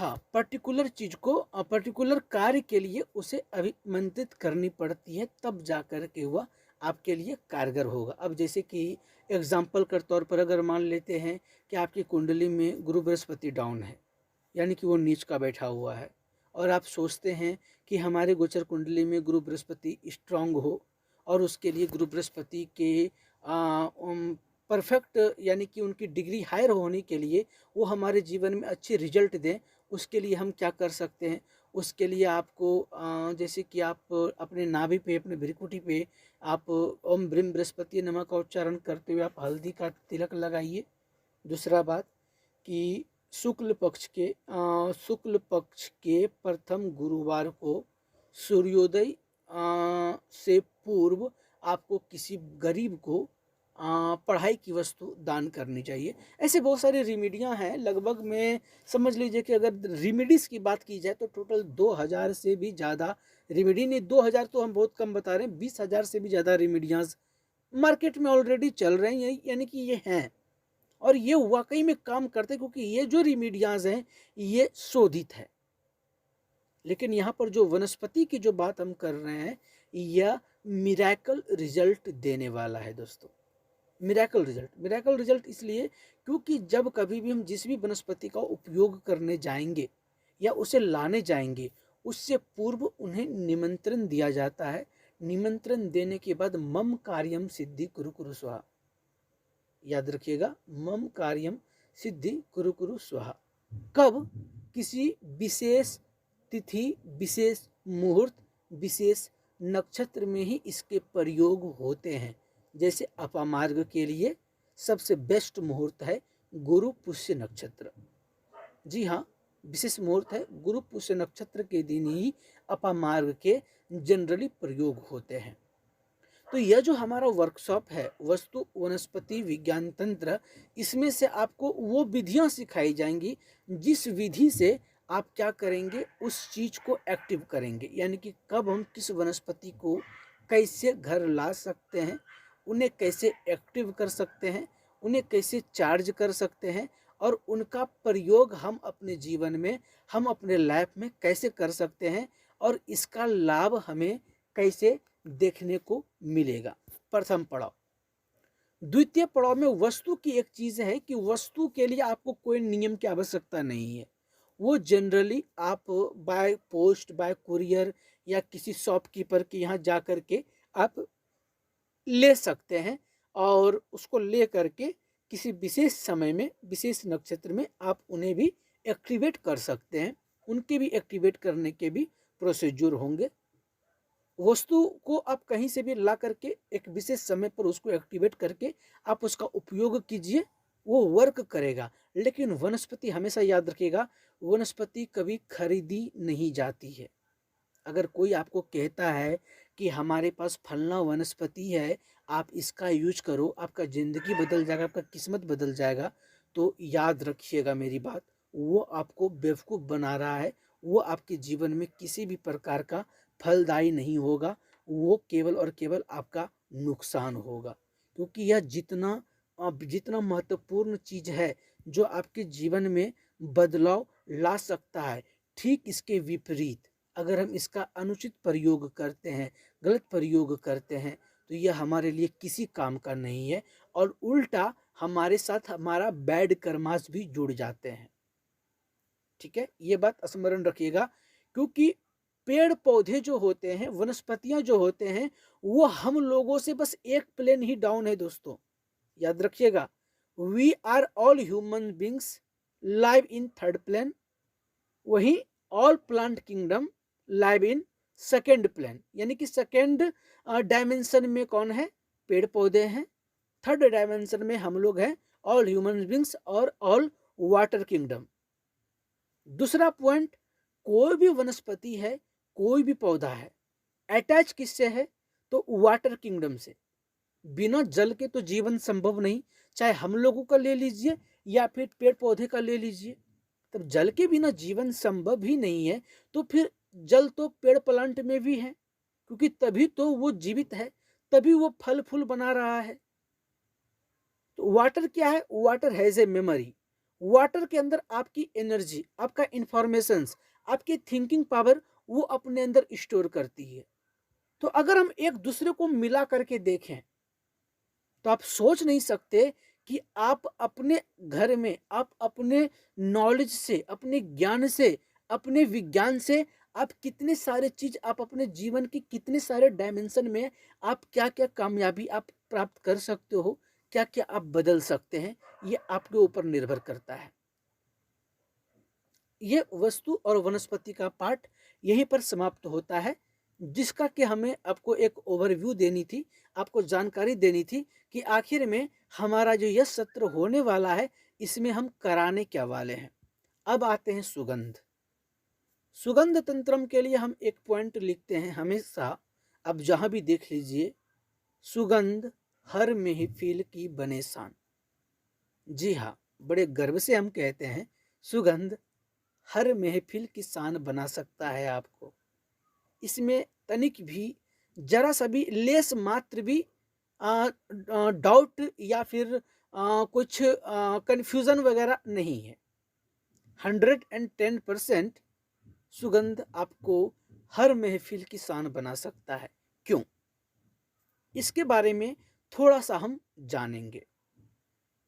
हाँ, पर्टिकुलर चीज़ को पर्टिकुलर कार्य के लिए उसे अभिमंत्रित करनी पड़ती है, तब जा कर के वह आपके लिए कारगर होगा। अब जैसे कि एग्जाम्पल के तौर पर अगर मान लेते हैं कि आपकी कुंडली में गुरु बृहस्पति डाउन है, यानी कि वो नीच का बैठा हुआ है, और आप सोचते हैं कि हमारे गोचर कुंडली में गुरु बृहस्पति स्ट्रांग हो, और उसके लिए गुरु बृहस्पति के परफेक्ट यानी कि उनकी डिग्री हायर होने के लिए वो हमारे जीवन में अच्छे रिजल्ट दें, उसके लिए हम क्या कर सकते हैं? उसके लिए आपको जैसे कि आप अपने नाभि पे, अपने भ्रिकुटी पे आप ओम ब्रीम बृहस्पति नमः का उच्चारण करते हुए आप हल्दी का तिलक लगाइए। दूसरा बात कि शुक्ल पक्ष के प्रथम गुरुवार को सूर्योदय से पूर्व आपको किसी गरीब को पढ़ाई की वस्तु दान करनी चाहिए। ऐसे बहुत सारे रेमेडियाँ हैं, लगभग में समझ लीजिए कि अगर रेमेडीज़ की बात की जाए तो टोटल 2000 से भी ज़्यादा रेमेडी, नहीं 2000 तो हम बहुत कम बता रहे हैं, 20,000 से भी ज़्यादा रेमेडियाज मार्केट में ऑलरेडी चल रही हैं, यानी कि ये हैं और ये वाकई में काम करते हैं, क्योंकि ये जो रेमेडियाज हैं ये शोधित है। लेकिन यहाँ पर जो वनस्पति की जो बात हम कर रहे हैं, यह मिरेकल रिजल्ट देने वाला है दोस्तों। मिरेकल रिजल्ट इसलिए क्योंकि जब कभी भी हम जिस भी वनस्पति का उपयोग करने जाएंगे या उसे लाने जाएंगे, उससे पूर्व उन्हें निमंत्रण दिया जाता है। निमंत्रण देने के बाद मम कार्यम सिद्धि कुरु कुरु स्वाहा, याद रखिएगा, मम कार्यम सिद्धि कुरु कुरु स्वाहा। कब? किसी विशेष तिथि, विशेष मुहूर्त, विशेष नक्षत्र में ही इसके प्रयोग होते हैं। जैसे अपामार्ग के लिए सबसे बेस्ट मुहूर्त है गुरु पुष्य नक्षत्र। जी हाँ, विशेष मुहूर्त है, गुरु पुष्य नक्षत्र के दिन ही अपामार्ग के जनरली प्रयोग होते हैं। तो यह जो हमारा वर्कशॉप है वस्तु वनस्पति विज्ञान तंत्र, इसमें से आपको वो विधियां सिखाई जाएंगी जिस विधि से आप क्या करेंगे, उस चीज को एक्टिव करेंगे। यानी कि कब हम किस वनस्पति को कैसे घर ला सकते हैं, उन्हें कैसे एक्टिव कर सकते हैं, उन्हें कैसे चार्ज कर सकते हैं, और उनका प्रयोग हम अपने जीवन में, हम अपने लाइफ में कैसे कर सकते हैं, और इसका लाभ हमें कैसे देखने को मिलेगा। प्रथम पड़ाव। द्वितीय पड़ाव में वस्तु की एक चीज है कि वस्तु के लिए आपको कोई नियम की आवश्यकता नहीं है। वो जनरली आप बाय पोस्ट, बाय कुरियर या किसी शॉपकीपर के यहाँ जा करके आप ले सकते हैं, और उसको ले करके किसी विशेष समय में, विशेष नक्षत्र में आप उन्हें भी एक्टिवेट कर सकते हैं। उनके भी एक्टिवेट करने के भी प्रोसीजर होंगे। वस्तु को आप कहीं से भी ला करके एक विशेष समय पर उसको एक्टिवेट करके आप उसका उपयोग कीजिए, वो वर्क करेगा। लेकिन वनस्पति हमेशा याद रखिएगा, वनस्पति कभी खरीदी नहीं जाती है। अगर कोई आपको कहता है कि हमारे पास फलना वनस्पति है, आप इसका यूज करो, आपका ज़िंदगी बदल जाएगा, आपका किस्मत बदल जाएगा, तो याद रखिएगा मेरी बात, वो आपको बेवकूफ़ बना रहा है। वो आपके जीवन में किसी भी प्रकार का फलदायी नहीं होगा, वो केवल और केवल आपका नुकसान होगा। क्योंकि यह जितना महत्वपूर्ण चीज़ है जो आपके जीवन में बदलाव ला सकता है, ठीक इसके विपरीत अगर हम इसका अनुचित प्रयोग करते हैं, गलत प्रयोग करते हैं, तो यह हमारे लिए किसी काम का नहीं है, और उल्टा हमारे साथ हमारा बैड कर्मास भी जुड़ जाते हैं। ठीक है, ये बात स्मरण रखिएगा। क्योंकि पेड़ पौधे जो होते हैं, वनस्पतियां जो होते हैं, वो हम लोगों से बस एक प्लेन ही डाउन है दोस्तों, याद रखिएगा। We are all human beings live in third plane, वही all plant kingdom live in second plane. यानी कि सेकेंड डायमेंशन में कौन है? पेड़ पौधे हैं। थर्ड डायमेंशन में हम लोग हैं, ऑल ह्यूमन बींग्स और ऑल वाटर किंगडम। दूसरा पॉइंट, कोई भी वनस्पति है, कोई भी पौधा है, अटैच किससे है? तो वाटर किंगडम से। बिना जल के तो जीवन संभव नहीं, चाहे हम लोगों का ले लीजिए या फिर पेड़ पौधे का ले लीजिए। तब जल के बिना जीवन संभव ही नहीं है, तो फिर जल तो पेड़ प्लांट में भी है, क्योंकि तभी तो वो जीवित है, तभी वो फल फूल बना रहा है। तो वाटर क्या है? Water has a memory, water के अंदर आपकी एनर्जी, आपका इंफॉर्मेशंस, आपकी थिंकिंग पावर वो अपने अंदर स्टोर करती है। तो अगर हम एक दूसरे को मिला करके देखें तो आप सोच नहीं सकते कि आप अपने घर में, आप अपने नॉलेज से, अपने ज्ञान से, अपने विज्ञान से आप कितने सारे चीज, आप अपने जीवन की कितने सारे डायमेंशन में आप क्या क्या कामयाबी आप प्राप्त कर सकते हो, क्या क्या आप बदल सकते हैं, ये आपके ऊपर निर्भर करता है। ये वस्तु और वनस्पति का पार्ट यहीं पर समाप्त होता है, जिसका कि हमें आपको एक ओवरव्यू देनी थी, आपको जानकारी देनी थी कि आखिर में हमारा जो यह सत्र होने वाला है इसमें हम कराने क्या वाले हैं। अब आते हैं सुगंध। सुगंध तंत्रम के लिए हम एक पॉइंट लिखते हैं हमेशा, अब जहां भी देख लीजिए, सुगंध हर महफिल की बने शान। जी हाँ, बड़े गर्व से हम कहते हैं सुगंध हर महफिल की शान बना सकता है आपको। इसमें तनिक भी, जरा सा भी, लेस मात्र भी डाउट या फिर कुछ कंफ्यूजन वगैरह नहीं है। 110% सुगंध आपको हर महफिल की शान बना सकता है। क्यों? इसके बारे में थोड़ा सा हम जानेंगे।